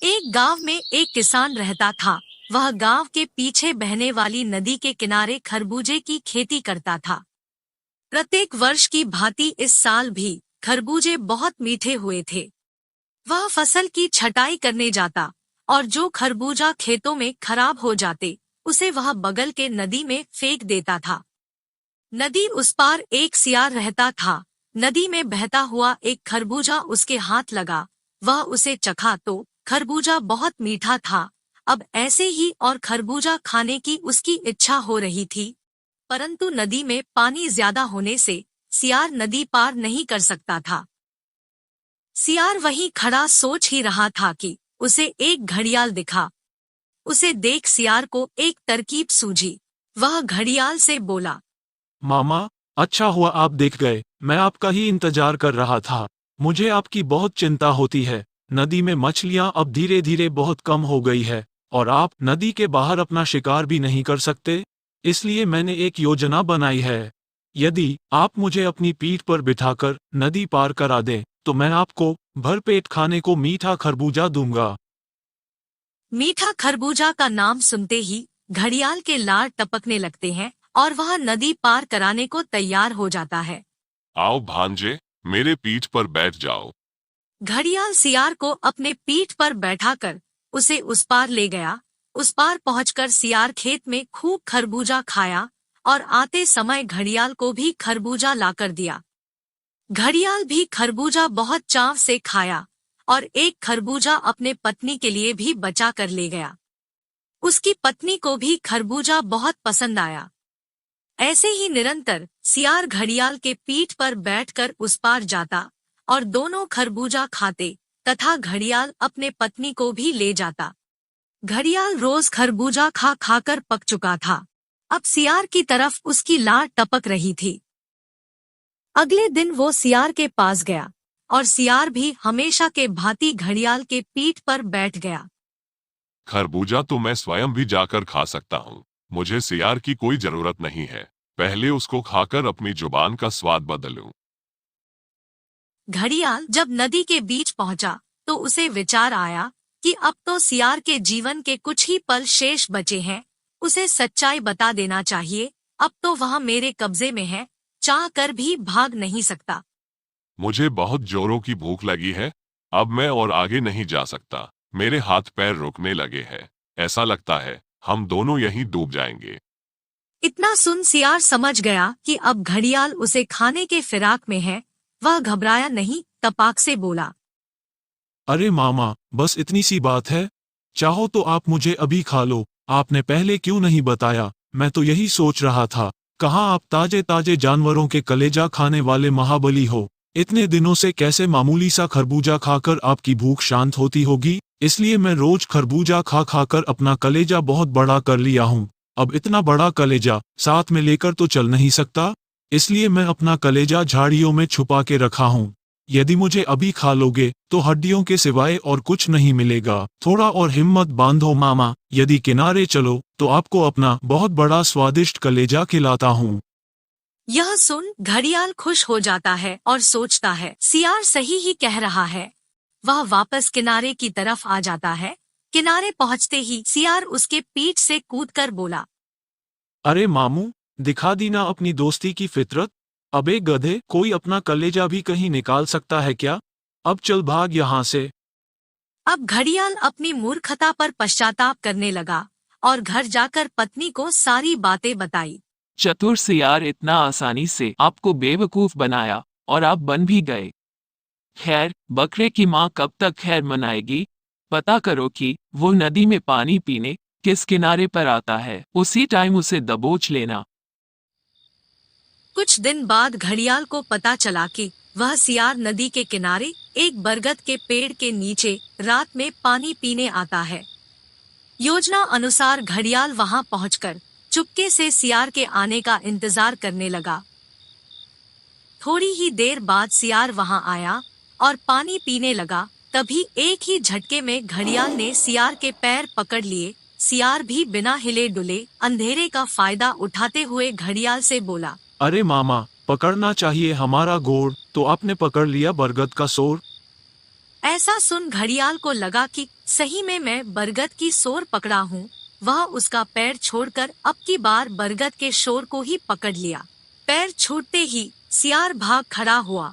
एक गांव में एक किसान रहता था। वह गांव के पीछे बहने वाली नदी के किनारे खरबूजे की खेती करता था। प्रत्येक वर्ष की भांति इस साल भी खरबूजे बहुत मीठे हुए थे। वह फसल की छटाई करने जाता और जो खरबूजा खेतों में खराब हो जाते उसे वह बगल के नदी में फेंक देता था। नदी उस पार एक सियार रहता था। नदी में बहता हुआ एक खरबूजा उसके हाथ लगा। वह उसे चखा तो खरबूजा बहुत मीठा था। अब ऐसे ही और खरबूजा खाने की उसकी इच्छा हो रही थी, परंतु नदी में पानी ज्यादा होने से सियार नदी पार नहीं कर सकता था। सियार वहीं खड़ा सोच ही रहा था कि उसे एक घड़ियाल दिखा। उसे देख सियार को एक तरकीब सूझी। वह घड़ियाल से बोला, मामा, अच्छा हुआ आप दिख गए। मैं आपका ही इंतजार कर रहा था। मुझे आपकी बहुत चिंता होती है। नदी में मछलियां अब धीरे धीरे बहुत कम हो गई है और आप नदी के बाहर अपना शिकार भी नहीं कर सकते। इसलिए मैंने एक योजना बनाई है। यदि आप मुझे अपनी पीठ पर बिठाकर नदी पार करा दें तो मैं आपको भरपेट खाने को मीठा खरबूजा दूंगा। मीठा खरबूजा का नाम सुनते ही घड़ियाल के लार टपकने लगते हैं और वह नदी पार कराने को तैयार हो जाता है। आओ भांजे, मेरे पीठ पर बैठ जाओ। घड़ियाल सियार को अपने पीठ पर बैठाकर उसे उस पार ले गया। उस पार पहुंचकर सियार खेत में खूब खरबूजा खाया और आते समय घड़ियाल को भी खरबूजा लाकर दिया। घड़ियाल भी खरबूजा बहुत चाव से खाया और एक खरबूजा अपने पत्नी के लिए भी बचा कर ले गया। उसकी पत्नी को भी खरबूजा बहुत पसंद आया। ऐसे ही निरंतर सियार घड़ियाल के पीठ पर बैठकर उस पार जाता और दोनों खरबूजा खाते तथा घड़ियाल अपने पत्नी को भी ले जाता। घड़ियाल रोज खरबूजा खा खाकर पक चुका था। अब सियार की तरफ उसकी लार टपक रही थी। अगले दिन वो सियार के पास गया और सियार भी हमेशा के भांति घड़ियाल के पीठ पर बैठ गया। खरबूजा तो मैं स्वयं भी जाकर खा सकता हूँ। मुझे सियार की कोई जरूरत नहीं है। पहले उसको खाकर अपनी जुबान का स्वाद बदलूं। घड़ियाल जब नदी के बीच पहुंचा तो उसे विचार आया कि अब तो सियार के जीवन के कुछ ही पल शेष बचे हैं। उसे सच्चाई बता देना चाहिए। अब तो वह मेरे कब्जे में है, चाह कर भी भाग नहीं सकता। मुझे बहुत जोरों की भूख लगी है। अब मैं और आगे नहीं जा सकता। मेरे हाथ पैर रुकने लगे हैं। ऐसा लगता है हम दोनों यहीं डूब जाएंगे। इतना सुन सियार समझ गया कि अब घड़ियाल उसे खाने के फिराक में है। वह घबराया नहीं, तपाक से बोला, अरे मामा, बस इतनी सी बात है। चाहो तो आप मुझे अभी खा लो। आपने पहले क्यों नहीं बताया? मैं तो यही सोच रहा था, कहाँ आप ताजे ताजे जानवरों के कलेजा खाने वाले महाबली हो। इतने दिनों से कैसे मामूली सा खरबूजा खाकर आपकी भूख शांत होती होगी। इसलिए मैं रोज खरबूजा खा खाकर अपना कलेजा बहुत बड़ा कर लिया हूँ। अब इतना बड़ा कलेजा साथ में लेकर तो चल नहीं सकता। इसलिए मैं अपना कलेजा झाड़ियों में छुपा के रखा हूँ। यदि मुझे अभी खा लोगे तो हड्डियों के सिवाय और कुछ नहीं मिलेगा। थोड़ा और हिम्मत बांधो मामा, यदि किनारे चलो तो आपको अपना बहुत बड़ा स्वादिष्ट कलेजा खिलाता हूँ। यह सुन घड़ियाल खुश हो जाता है और सोचता है, सियार सही ही कह रहा है। वह वापस किनारे की तरफ आ जाता है। किनारे पहुंचते ही सियार उसके पीठ से कूदकर बोला, अरे मामू, दिखा दी ना अपनी दोस्ती की फितरत। अबे गधे, कोई अपना कलेजा भी कहीं निकाल सकता है क्या? अब चल भाग यहाँ से। अब घड़ियाल अपनी मूर्खता पर पश्चाताप करने लगा और घर जाकर पत्नी को सारी बातें बताई। चतुर सियार इतना आसानी से आपको बेवकूफ बनाया और आप बन भी गए। खैर, बकरे की माँ कब तक खैर मनाएगी? पता करो कि वो नदी में पानी पीने किस किनारे पर आता है। उसी टाइम उसे दबोच लेना। कुछ दिन बाद घड़ियाल को पता चला कि वह सियार नदी के किनारे एक बरगद के पेड़ के नीचे रात में पानी पीने आता है। योजना अनुसार घड़ियाल वहां पहुंचकर चुपके से सियार के आने का इंतजार करने लगा। थोड़ी ही देर बाद सियार वहां आया और पानी पीने लगा। तभी एक ही झटके में घड़ियाल ने सियार के पैर पकड़ लिए। सियार भी बिना हिले डुले अंधेरे का फायदा उठाते हुए घड़ियाल से बोला, अरे मामा, पकड़ना चाहिए हमारा गोड़, तो आपने पकड़ लिया बरगद का सोर। ऐसा सुन घड़ियाल को लगा कि सही में मैं बरगद की सोर पकड़ा हूँ। वह उसका पैर छोड़कर अब की बार बरगद के शोर को ही पकड़ लिया। पैर छूटते ही सियार भाग खड़ा हुआ